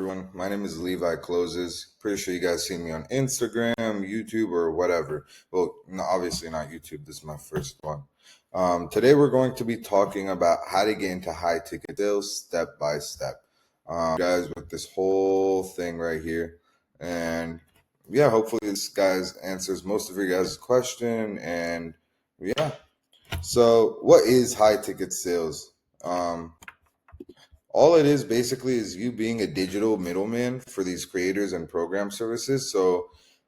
everyone? My name is Levi Closes. Pretty sure you guys seen me on Instagram, YouTube, or whatever. Well, no, obviously not YouTube. This is my first one. Today we're going to be talking about how to get into high ticket sales step by step. Guys, with this whole thing right here, and yeah, hopefully this guys answers most of your guys' question. And yeah, so what is high ticket sales? All it is basically is you being a digital middleman for these creators and program services. So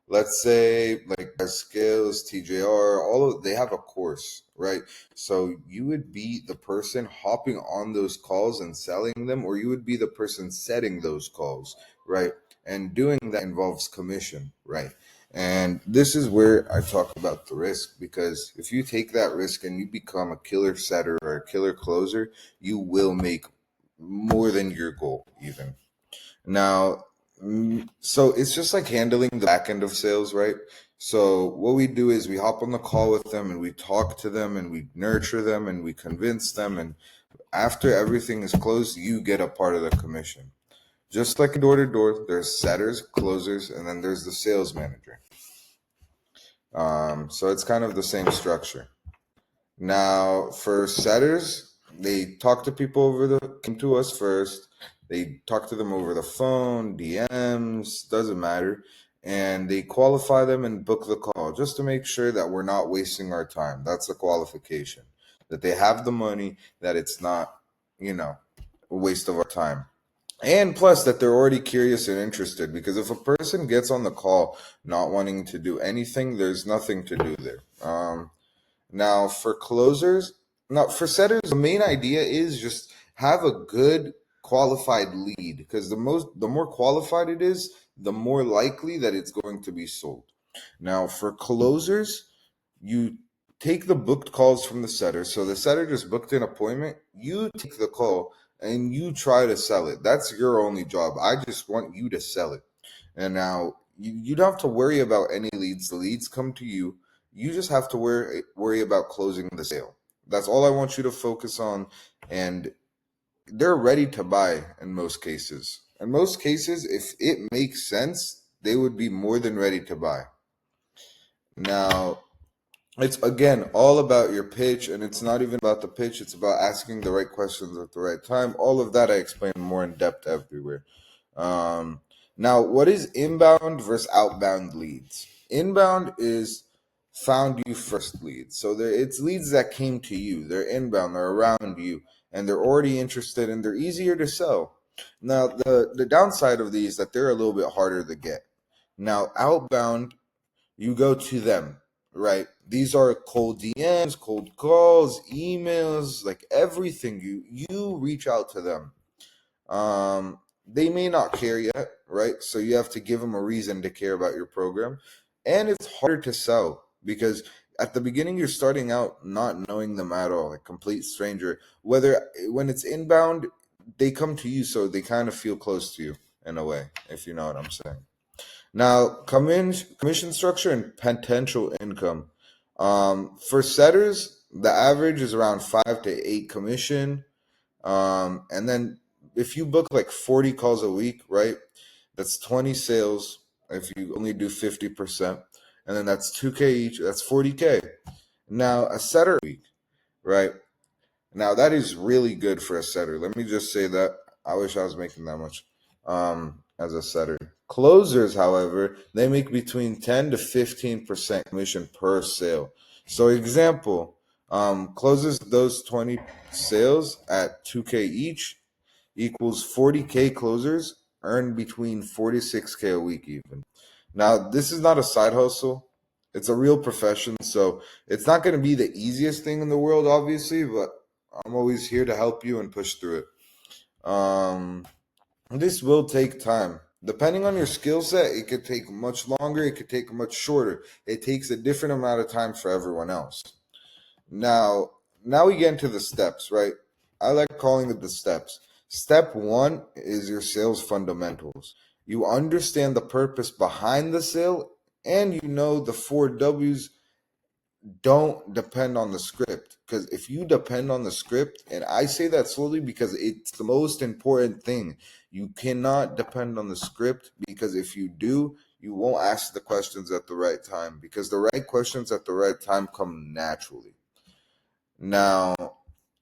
let's say like Skills, TJR, they have a course, right? So you would be the person hopping on those calls and selling them, or you would be the person setting those calls, right? And doing that involves commission, right? And this is where I talk about the risk, because if you take that risk and you become a killer setter or a killer closer, you will make more than your goal even. Now, so it's just like handling the back end of sales, right? So what we do is we hop on the call with them and we talk to them and we nurture them and we convince them, and after everything is closed, you get a part of the commission. Just like door to door, there's setters, closers, and then there's the sales manager. So it's kind of the same structure. Now, for setters, they talk to people came to us first. They talk to them over the phone, DMs, doesn't matter. And they qualify them and book the call just to make sure that we're not wasting our time. That's the qualification. That they have the money, that it's not, a waste of our time. And plus that they're already curious and interested, because if a person gets on the call not wanting to do anything, there's nothing to do there. Now for closers, now for setters, the main idea is just have a good qualified lead, because the more qualified it is, the more likely that it's going to be sold. Now for closers, you take the booked calls from the setter. So the setter just booked an appointment, you take the call and you try to sell it. That's your only job. I just want you to sell it. And now you don't have to worry about any leads. The leads come to you. You just have to worry about closing the sale. That's all I want you to focus on. And they're ready to buy in most cases. In most cases, if it makes sense, they would be more than ready to buy. Now, it's again all about your pitch, and it's not even about the pitch. It's about asking the right questions at the right time. All of that I explain more in depth everywhere. Now, what is inbound versus outbound leads? Inbound is found you first leads. So it's leads that came to you. They're inbound, they're around you, and they're already interested, and they're easier to sell. Now, the downside of these is that they're a little bit harder to get. Now, outbound, you go to them, right? These are cold DMs, cold calls, emails, like everything. You reach out to them. They may not care yet, right? So you have to give them a reason to care about your program. And it's harder to sell because at the beginning you're starting out not knowing them at all, like complete stranger. When it's inbound, they come to you, so they kind of feel close to you in a way, if you know what I'm saying. Now, commission structure and potential income. For setters, the average is around 5 to 8 commission. And then if you book like 40 calls a week, right? That's 20 sales if you only do 50%. And then that's 2K each. That's 40K. Now, a setter week, right? Now, that is really good for a setter. Let me just say that. I wish I was making that much as a setter. Closers, however, they make between 10 to 15% commission per sale. So, example, closes those 20 sales at 2K each equals 40K closers earn between 46K a week even. Now, this is not a side hustle. It's a real profession, so it's not going to be the easiest thing in the world, obviously, but I'm always here to help you and push through it. This will take time. Depending on your skill set, it could take much longer, it could take much shorter. It takes a different amount of time for everyone else. Now we get into the steps, right? I like calling it the steps. Step 1 is your sales fundamentals. You understand the purpose behind the sale, and you know the 4 W's don't depend on the script, because if you depend on the script, and I say that slowly because it's the most important thing, you cannot depend on the script, because if you do, you won't ask the questions at the right time, because the right questions at the right time come naturally. Now,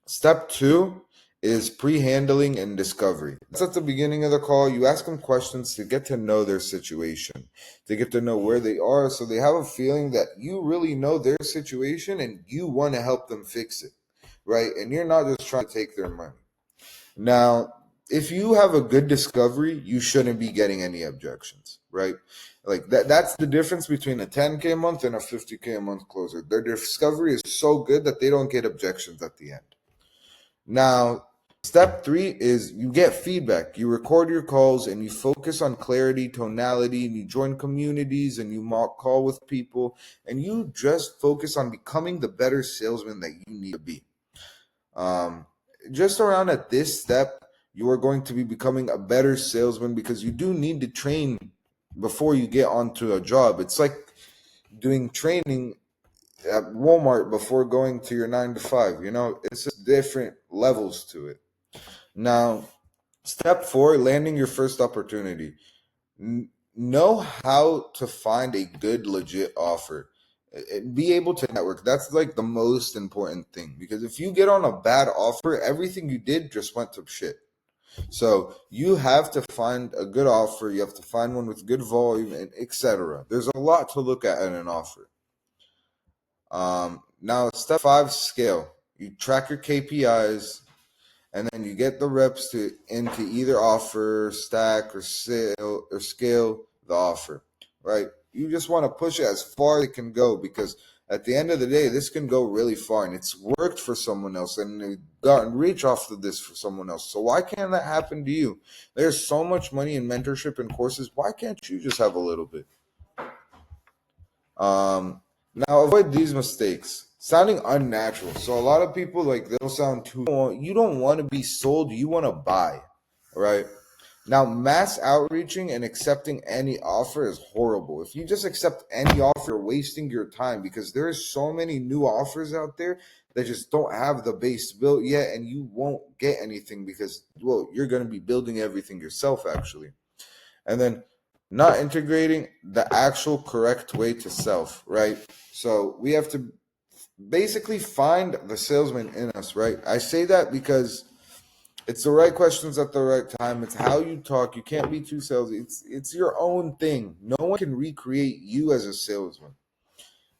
step two is pre-handling and discovery. That's at the beginning of the call. You ask them questions to get to know their situation, to get to know where they are, so they have a feeling that you really know their situation and you want to help them fix it, right? And you're not just trying to take their money. Now, if you have a good discovery, you shouldn't be getting any objections, right? Like that's the difference between a 10K a month and a 50K a month closer. Their discovery is so good that they don't get objections at the end. Now, step three is you get feedback. You record your calls and you focus on clarity, tonality, and you join communities and you mock call with people, and you just focus on becoming the better salesman that you need to be. Just around at this step, you are going to be becoming a better salesman, because you do need to train before you get onto a job. It's like doing training at Walmart before going to your 9 to 5. It's just different levels to it. Now, step four, landing your first opportunity. Know how to find a good, legit offer. Be able to network. That's like the most important thing, because if you get on a bad offer, everything you did just went to shit. So you have to find a good offer. You have to find one with good volume, and etc. There's a lot to look at in an offer. Now, step five, scale. You track your KPIs, and then you get the reps into either offer, stack, or scale the offer, right? You just want to push it as far as it can go, because at the end of the day, this can go really far, and it's worked for someone else, and they've gotten reach off of this for someone else. So why can't that happen to you? There's so much money in mentorship and courses. Why can't you just have a little bit? Now, avoid these mistakes. Sounding unnatural. So a lot of people, like, they'll sound too. You don't want to be sold. You want to buy, right? Now, mass outreaching and accepting any offer is horrible. If you just accept any offer, you're wasting your time, because there is so many new offers out there that just don't have the base built yet, and you won't get anything because, well, you're going to be building everything yourself, actually. And then not integrating the actual correct way to self, right? So we have to basically find the salesman in us, right? I say that because it's the right questions at the right time. It's how you talk. You can't be too salesy. It's your own thing. No one can recreate you as a salesman.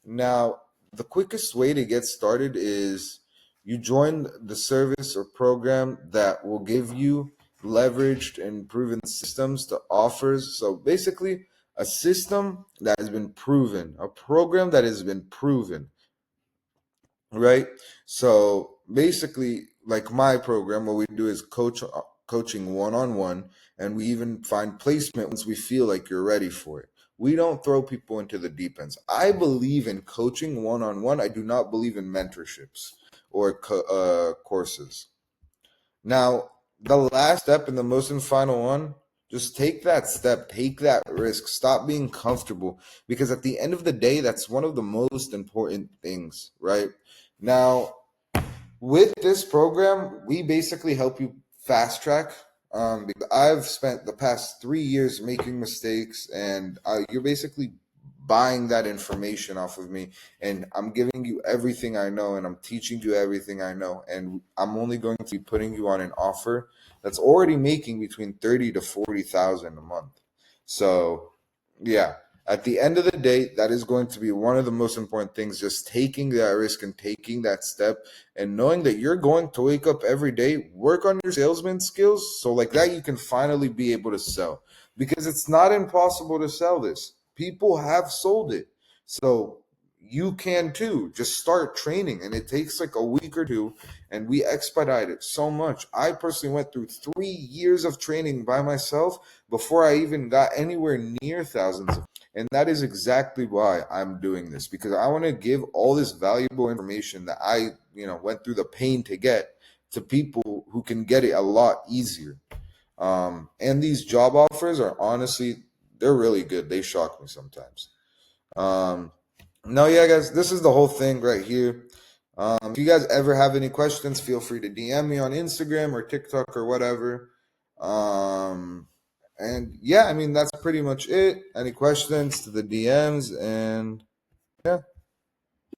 Now, the quickest way to get started is you join the service or program that will give you leveraged and proven systems to offers. So basically, a system that has been proven, a program that has been proven, right? So basically, like my program, what we do is coaching one-on-one, and we even find placement once we feel like you're ready for it. We don't throw people into the deep ends. I believe in coaching one-on-one. I do not believe in mentorships or courses. Now, the last step and the most and final one, just take that step, take that risk, stop being comfortable, because at the end of the day, that's one of the most important things, right? Now, with this program, we basically help you fast track. Because I've spent the past 3 years making mistakes, and you're basically buying that information off of me, and I'm giving you everything I know, and I'm teaching you everything I know, and I'm only going to be putting you on an offer that's already making between 30 to 40,000 a month. So, yeah. At the end of the day, that is going to be one of the most important things, just taking that risk and taking that step, and knowing that you're going to wake up every day, work on your salesman skills, so like that you can finally be able to sell. Because it's not impossible to sell this. People have sold it. So you can too. Just start training, and it takes like a week or two, and we expedite it so much. I personally went through 3 years of training by myself before I even got anywhere near thousands of. And that is exactly why I'm doing this, because I want to give all this valuable information that I, went through the pain to get, to people who can get it a lot easier. And these job offers are honestly, they're really good. They shock me sometimes. Um, No, yeah, guys, this is the whole thing right here. If you guys ever have any questions, feel free to DM me on Instagram or TikTok or whatever. Um, and yeah, I mean, that's pretty much it. Any questions to the DMs, and yeah.